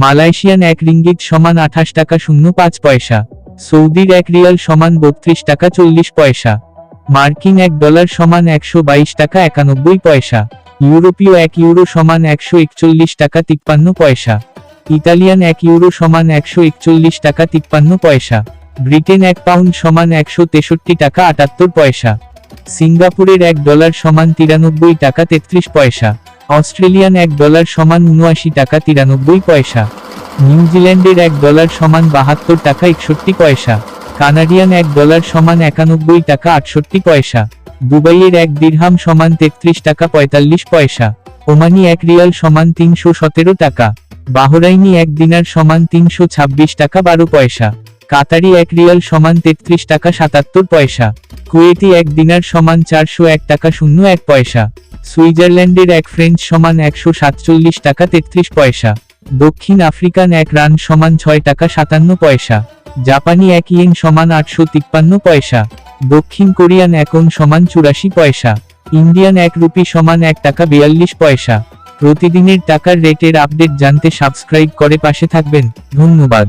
Malaysian এক ringgit সমান 28 টাকা 05 পয়সা। সৌদির এক রিয়াল সমান 32 টাকা 40 পয়সা। মার্কিন $1 সমান 122 টাকা 91 পয়সা। ইউরোপীয় 1 ইউরো সমান 141 টাকা 53 পয়সা। ইতালিয়ান 1 ইউরো সমান 141 টাকা 53 পয়সা। ব্রিটেন 1 পাউন্ড সমান 163 টাকা 78 পয়সা। সিঙ্গাপুরের $1 সমান 93 টাকা 33 পয়সা। অস্ট্রেলিয়ান $1 সমান 79 টাকা 93 পয়সা। নিউজিল্যান্ডের $1 সমান 72 টাকা 61 পয়সা। কানাডিয়ান $1 সমান 91 টাকা 68 পয়সা। দুবাইয়ের 1 দিরহাম সমান 33 টাকা 45 পয়সা। ওমানি 1 রিয়াল সমান 317 টাকা। বাহরাইনি 1 দিনার সমান 326 টাকা 12 পয়সা। কাতারি 1 রিয়াল সমান 33 টাকা 77 পয়সা। কুয়েতি 1 দিনার সমান 401 টাকা 01 পয়সা। সুইজারল্যান্ডের 1 ফ্রেঞ্চ সমান 147 টাকা 33 পয়সা। দক্ষিণ আফ্রিকান 1 রান সমান 6 টাকা 57 পয়সা। জাপানি 1 ইয়েন সমান 853 পয়সা। দক্ষিণ কোরিয়ান 1 ওন সমান 84 পয়সা। ইন্ডিয়ান 1 রুপি সমান 1 টাকা 42 পয়সা। প্রতিদিনের টাকার রেটের আপডেট জানতে সাবস্ক্রাইব করে পাশে থাকবেন। ধন্যবাদ।